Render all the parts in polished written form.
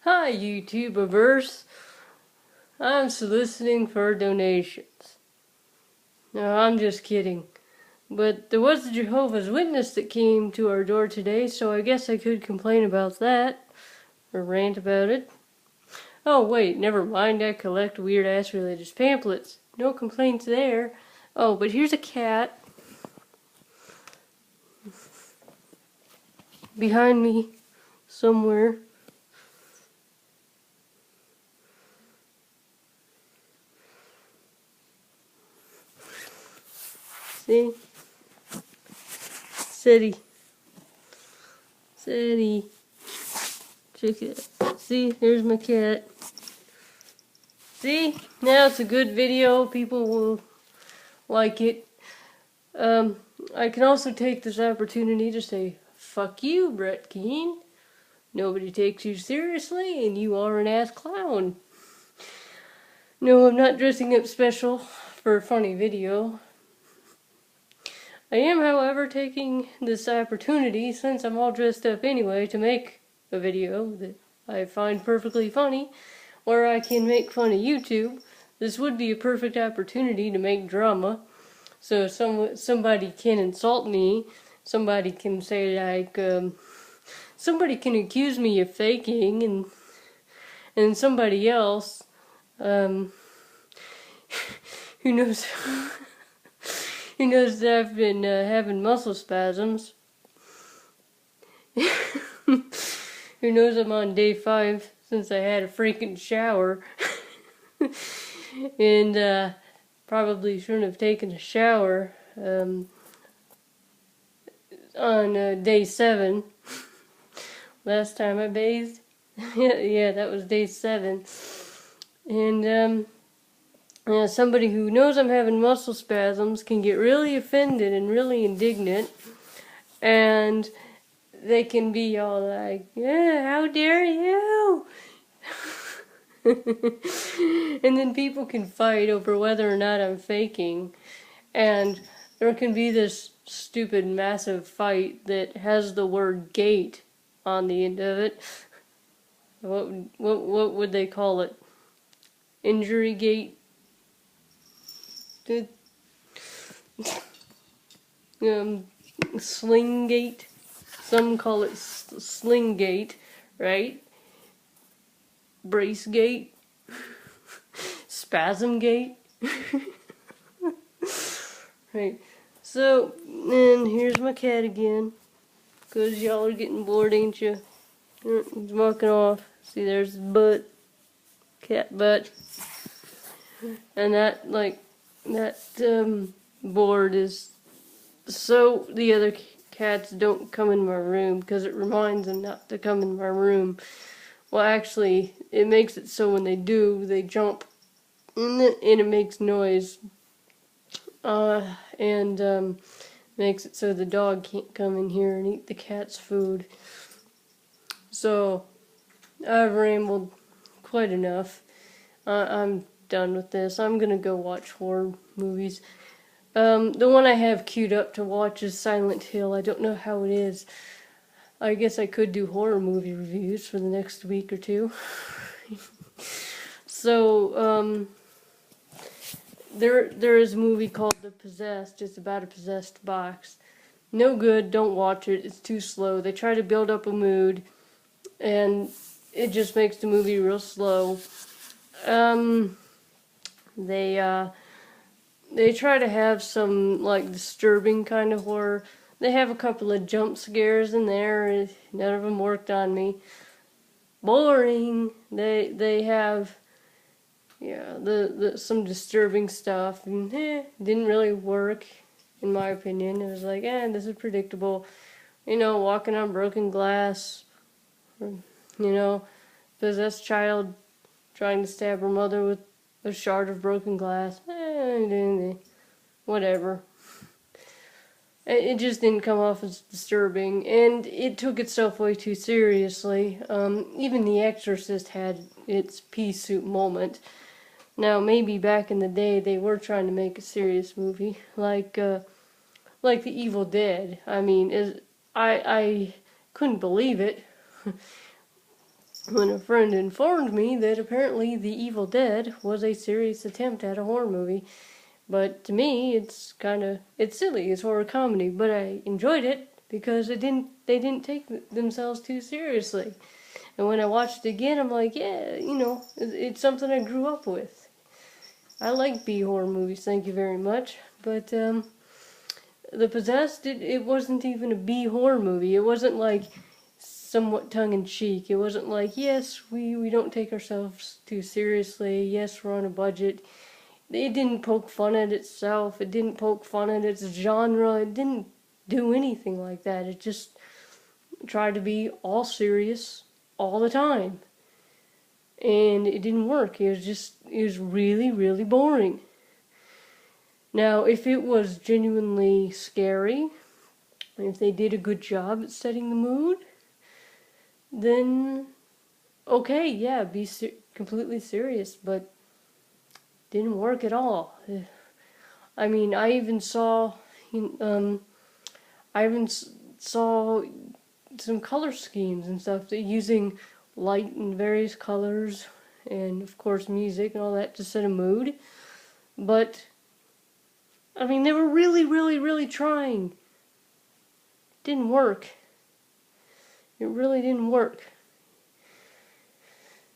Hi, YouTubeverse. I'm soliciting for donations. No, I'm just kidding. But there was a Jehovah's Witness that came to our door today, so I guess I could complain about that. Or rant about it. Oh, wait, never mind. I collect weird-ass religious pamphlets. No complaints there. Oh, but here's a cat. Behind me. Somewhere. See? City. City. Check it out. See? There's my cat. See? Now it's a good video. People will like it. I can also take this opportunity to say, fuck you, Brett Keane. Nobody takes you seriously, and you are an ass clown. No, I'm not dressing up special for a funny video. I am, however, taking this opportunity, since I'm all dressed up anyway, to make a video that I find perfectly funny, where I can make fun of YouTube. This would be a perfect opportunity to make drama. So somebody can insult me, somebody can say like, somebody can accuse me of faking, and somebody else, who knows, who knows that I've been having muscle spasms, who knows I'm on day 5 since I had a freaking shower, and probably shouldn't have taken a shower on day 7. Last time I bathed. Yeah, that was day 7. And yeah, somebody who knows I'm having muscle spasms can get really offended and really indignant, and they can be all like, yeah, how dare you? And then people can fight over whether or not I'm faking, and there can be this stupid massive fight that has the word gate on the end of it. What would they call it? Injury gate? Sling gate? Some call it sling gate, right? Brace gate? Spasm gate? Right. So, and here's my cat again. Because y'all are getting bored, ain't you? He's walking off. See, there's his butt. Cat butt. And that, board is so the other cats don't come in my room, because it reminds them not to come in my room. Well, actually, it makes it so when they do, they jump, and it makes noise. And makes it so the dog can't come in here and eat the cat's food. So, I've rambled quite enough. I'm done with this. I'm gonna go watch horror movies. The one I have queued up to watch is Silent Hill. I don't know how it is. I guess I could do horror movie reviews for the next week or 2. So, there is a movie called The Possessed. It's about a possessed box. No good, don't watch it. It's too slow. They try to build up a mood, and it just makes the movie real slow. They try to have some, like, disturbing kind of horror. They have a couple of jump scares in there. None of them worked on me. Boring. They have, yeah, some disturbing stuff, and didn't really work, in my opinion. It was like, this is predictable. You know, walking on broken glass. Or, you know, possessed child trying to stab her mother with a shard of broken glass. Whatever. It just didn't come off as disturbing, and it took itself way too seriously. Even The Exorcist had its pea soup moment. Now, maybe back in the day they were trying to make a serious movie, like The Evil Dead. I mean, I couldn't believe it. when a friend informed me that apparently The Evil Dead was a serious attempt at a horror movie. But to me, it's silly, it's horror comedy, but I enjoyed it because they didn't take themselves too seriously. And when I watched it again, I'm like, yeah, it's something I grew up with. I like B horror movies, thank you very much. But The Possessed, it wasn't even a B horror movie. It wasn't like somewhat tongue-in-cheek. It wasn't like, yes, we don't take ourselves too seriously. Yes, we're on a budget. It didn't poke fun at itself. It didn't poke fun at its genre. It didn't do anything like that. It just tried to be all serious all the time. And it didn't work. It was really, really boring. Now, if it was genuinely scary, if they did a good job at setting the mood, then okay, yeah, be completely serious, but didn't work at all. I mean, I even saw some color schemes and stuff that using light in various colors and of course music and all that to set a mood. But I mean, they were really, really, really trying. It didn't work. It really didn't work.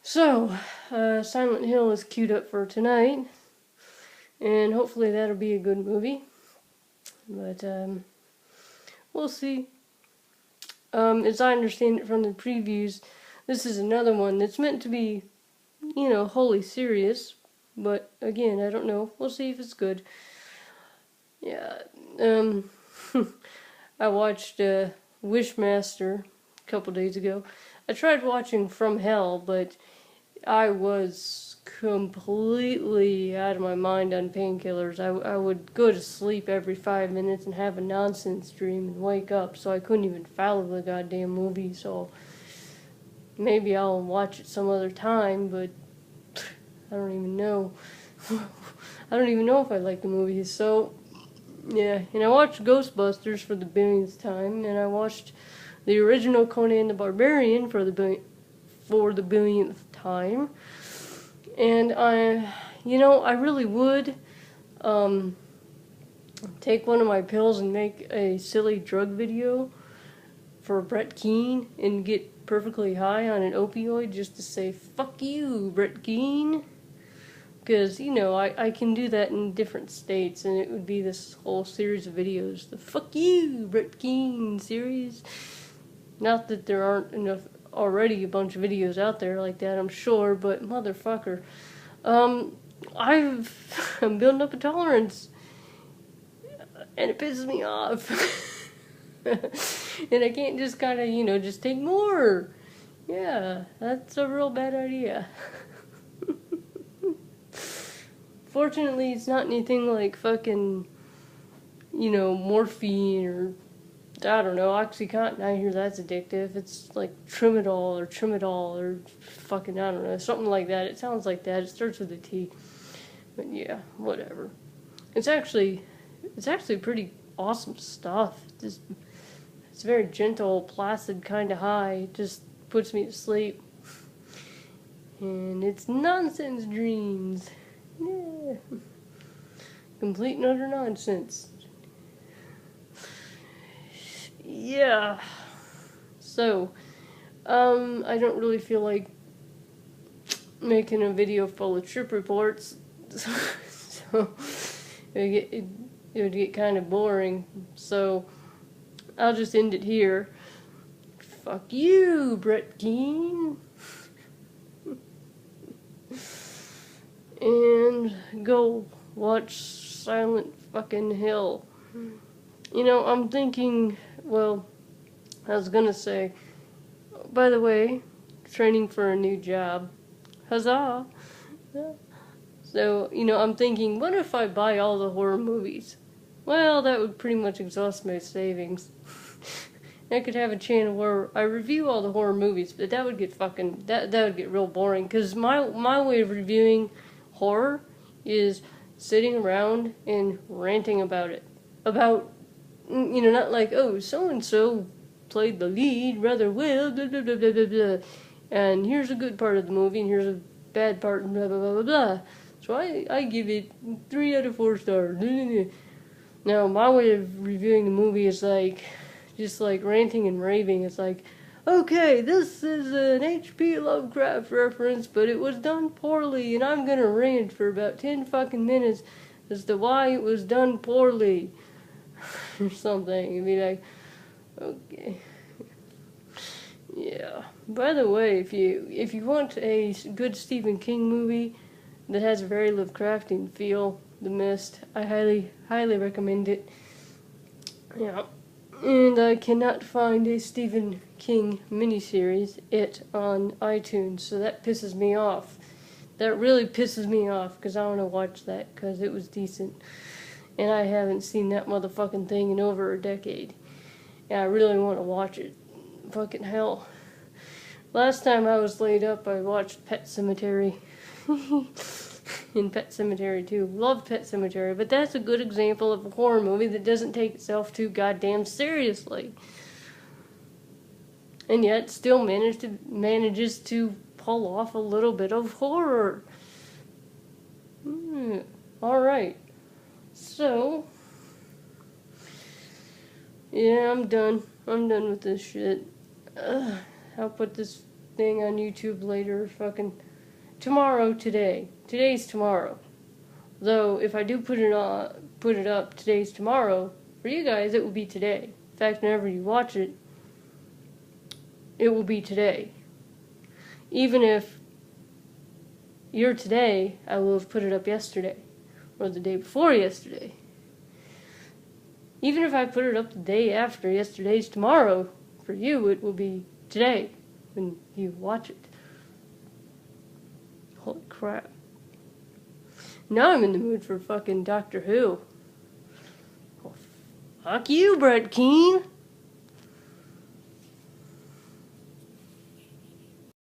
So, Silent Hill is queued up for tonight, and hopefully that'll be a good movie. But we'll see. As I understand it from the previews, this is another one that's meant to be, wholly serious. But again, I don't know. We'll see if it's good. Yeah. I watched Wishmaster a couple days ago. I tried watching From Hell, but I was completely out of my mind on painkillers. I would go to sleep every 5 minutes and have a nonsense dream and wake up, so I couldn't even follow the goddamn movie. So maybe I'll watch it some other time, but I don't even know. I don't even know if I like the movie. So yeah, and I watched Ghostbusters for the billionth time, and I watched the original Conan the Barbarian for the billionth time. And I really would take one of my pills and make a silly drug video for Brett Keane and get perfectly high on an opioid just to say, fuck you, Brett Keane. Because, I can do that in different states, and it would be this whole series of videos. The fuck you, Brett Keane series. Not that there aren't already a bunch of videos out there like that, I'm sure, but motherfucker. I'm building up a tolerance, and it pisses me off. And I can't just kind of, just take more. Yeah, that's a real bad idea. Fortunately, it's not anything like fucking, morphine or, I don't know, Oxycontin. I hear that's addictive. It's like Trimadol or fucking, I don't know, something like that. It sounds like that. It starts with a T. But yeah, whatever. It's actually pretty awesome stuff. It's very gentle, placid kind of high. It just puts me to sleep. And it's nonsense dreams. Yeah. Complete and utter nonsense. Yeah. So, I don't really feel like making a video full of trip reports. So it would get kind of boring. So, I'll just end it here. Fuck you, Brett Keane. And go watch Silent fucking Hill. I'm thinking, well, I was gonna say, by the way, training for a new job. Huzzah! So, I'm thinking, what if I buy all the horror movies? Well, that would pretty much exhaust my savings. I could have a channel where I review all the horror movies, but that would get that would get real boring, because my way of reviewing horror is sitting around and ranting about it. About, not like, oh, so-and-so played the lead rather well, blah, blah, blah, blah, blah, blah. and here's a good part of the movie, and here's a bad part, and blah blah blah blah blah. So I give it 3 out of 4 stars. Now my way of reviewing the movie is like just like ranting and raving. It's like, okay, this is an H.P. Lovecraft reference, but it was done poorly, and I'm gonna rant for about 10 fucking minutes as to why it was done poorly, or something. And be like, okay, yeah. By the way, if you want a good Stephen King movie that has a very Lovecraftian feel, The Mist, I highly recommend it. Yeah. And I cannot find a Stephen King miniseries on iTunes, so that pisses me off. That really pisses me off, because I want to watch that, because it was decent. And I haven't seen that motherfucking thing in over a decade. And I really want to watch it. Fucking hell. Last time I was laid up, I watched Pet Sematary. In Pet Sematary 2. Love Pet Sematary, but that's a good example of a horror movie that doesn't take itself too goddamn seriously. And yet still manages to pull off a little bit of horror. Alright. So, yeah, I'm done. I'm done with this shit. I'll put this thing on YouTube later. Fucking tomorrow, today. Today's tomorrow. Though, if I do put it up, today's tomorrow. For you guys, it will be today. In fact, whenever you watch it, it will be today. Even if you're today, I will have put it up yesterday. Or the day before yesterday. Even if I put it up the day after yesterday's tomorrow, for you, it will be today when you watch it. Holy crap. Now I'm in the mood for fucking Doctor Who. Well, fuck you, Brett Keane.